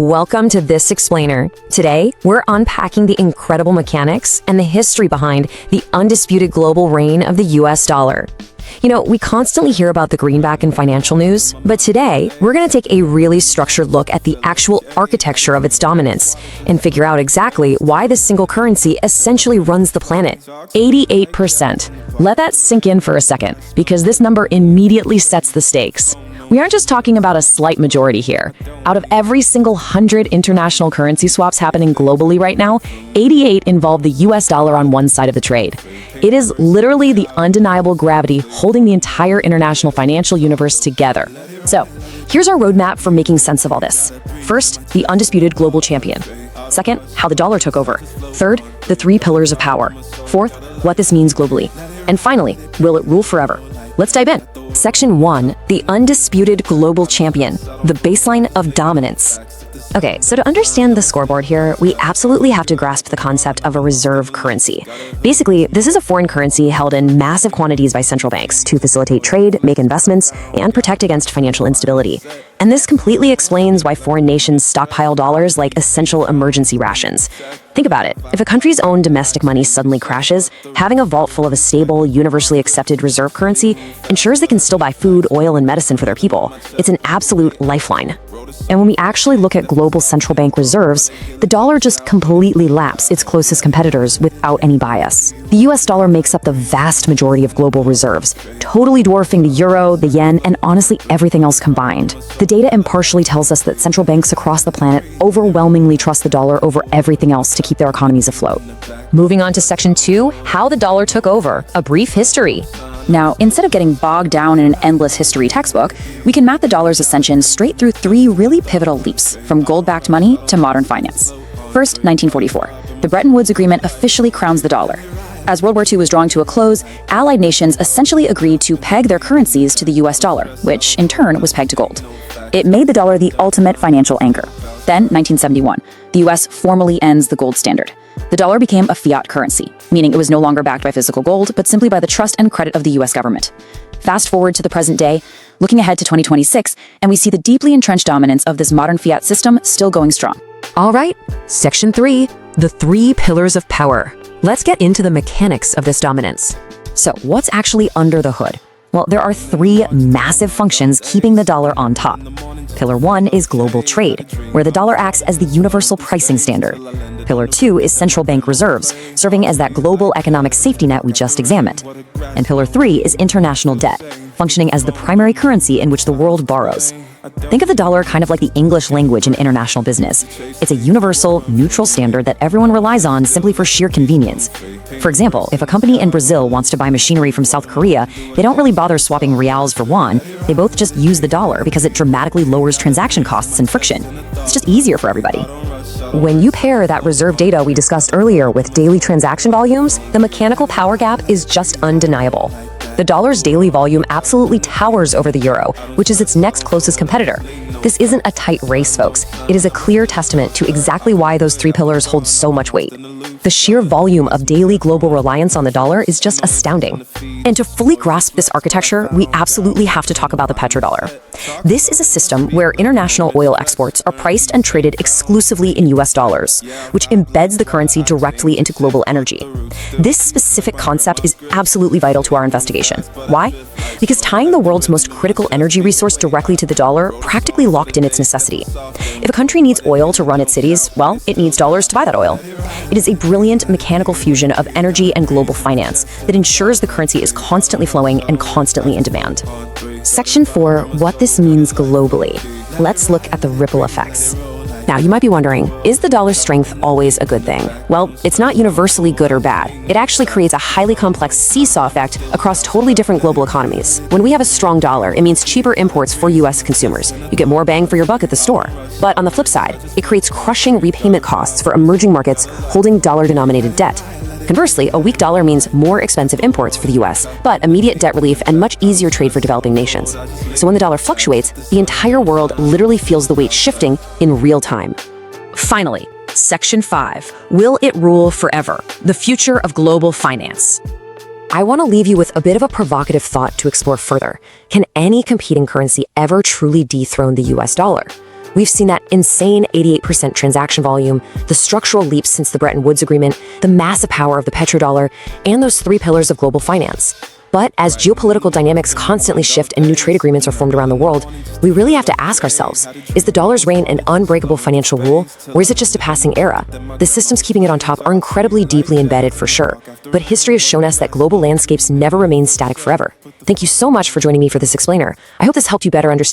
Welcome to This Explainer. Today, we're unpacking the incredible mechanics and the history behind the undisputed global reign of the US dollar. You know, we constantly hear about the greenback in financial news, but today, we're going to take a really structured look at the actual architecture of its dominance and figure out exactly why this single currency essentially runs the planet. 88%. Let that sink in for a second, because this number immediately sets the stakes. We aren't just talking about a slight majority here. Out of every single 100 international currency swaps happening globally right now, 88 involve the US dollar on one side of the trade. It is literally the undeniable gravity holding the entire international financial universe together. So, here's our roadmap for making sense of all this. First, the undisputed global champion. Second, how the dollar took over. Third, the three pillars of power. Fourth, what this means globally. And finally, will it rule forever? Let's dive in. Section 1, the undisputed global champion, the baseline of dominance. Okay, so to understand the scoreboard here, we absolutely have to grasp the concept of a reserve currency. Basically, this is a foreign currency held in massive quantities by central banks to facilitate trade, make investments, and protect against financial instability. And this completely explains why foreign nations stockpile dollars like essential emergency rations. Think about it. If a country's own domestic money suddenly crashes, having a vault full of a stable, universally accepted reserve currency ensures they can still buy food, oil, and medicine for their people. It's an absolute lifeline. And when we actually look at global central bank reserves, the dollar just completely laps its closest competitors without any bias. The US dollar makes up the vast majority of global reserves, totally dwarfing the euro, the yen, and honestly everything else combined. The data impartially tells us that central banks across the planet overwhelmingly trust the dollar over everything else to keep their economies afloat. Moving on to Section 2, how the dollar took over, a brief history. Now, instead of getting bogged down in an endless history textbook, we can map the dollar's ascension straight through three really pivotal leaps, from gold-backed money to modern finance. First, 1944. The Bretton Woods Agreement officially crowns the dollar. As World War II was drawing to a close, Allied nations essentially agreed to peg their currencies to the US dollar, which in turn was pegged to gold. It made the dollar the ultimate financial anchor. Then, 1971, the US formally ends the gold standard. The dollar became a fiat currency, meaning it was no longer backed by physical gold, but simply by the trust and credit of the US government. Fast forward to the present day, looking ahead to 2026, and we see the deeply entrenched dominance of this modern fiat system still going strong. All right, Section 3, the three pillars of power. Let's get into the mechanics of this dominance. So, what's actually under the hood? Well, there are three massive functions keeping the dollar on top. Pillar 1 is global trade, where the dollar acts as the universal pricing standard. Pillar 2 is central bank reserves, serving as that global economic safety net we just examined. And Pillar 3 is international debt, functioning as the primary currency in which the world borrows. Think of the dollar kind of like the English language in international business. It's a universal, neutral standard that everyone relies on simply for sheer convenience. For example, if a company in Brazil wants to buy machinery from South Korea, they don't really bother swapping reals for won. They both just use the dollar because it dramatically lowers transaction costs and friction. It's just easier for everybody. When you pair that reserve data we discussed earlier with daily transaction volumes, the mechanical power gap is just undeniable. The dollar's daily volume absolutely towers over the euro, which is its next closest competitor. This isn't a tight race, folks. It is a clear testament to exactly why those three pillars hold so much weight. The sheer volume of daily global reliance on the dollar is just astounding. And to fully grasp this architecture, we absolutely have to talk about the petrodollar. This is a system where international oil exports are priced and traded exclusively in US dollars, which embeds the currency directly into global energy. This specific concept is absolutely vital to our investigation. Why? Because tying the world's most critical energy resource directly to the dollar practically locked in its necessity. If a country needs oil to run its cities, well, it needs dollars to buy that oil. It is a brilliant mechanical fusion of energy and global finance that ensures the currency is constantly flowing and constantly in demand. Section 4, what this means globally. Let's look at the ripple effects. Now, you might be wondering, is the dollar's strength always a good thing? Well, it's not universally good or bad. It actually creates a highly complex seesaw effect across totally different global economies. When we have a strong dollar, it means cheaper imports for US consumers. You get more bang for your buck at the store. But on the flip side, it creates crushing repayment costs for emerging markets holding dollar-denominated debt. Conversely, a weak dollar means more expensive imports for the US, but immediate debt relief and much easier trade for developing nations. So when the dollar fluctuates, the entire world literally feels the weight shifting in real time. Finally, Section 5, will it rule forever? The future of global finance. I want to leave you with a bit of a provocative thought to explore further. Can any competing currency ever truly dethrone the US dollar? We've seen that insane 88% transaction volume, the structural leaps since the Bretton Woods Agreement, the massive power of the petrodollar, and those three pillars of global finance. But as geopolitical dynamics constantly shift and new trade agreements are formed around the world, we really have to ask ourselves, is the dollar's reign an unbreakable financial rule, or is it just a passing era? The systems keeping it on top are incredibly deeply embedded for sure, but history has shown us that global landscapes never remain static forever. Thank you so much for joining me for this explainer. I hope this helped you better understand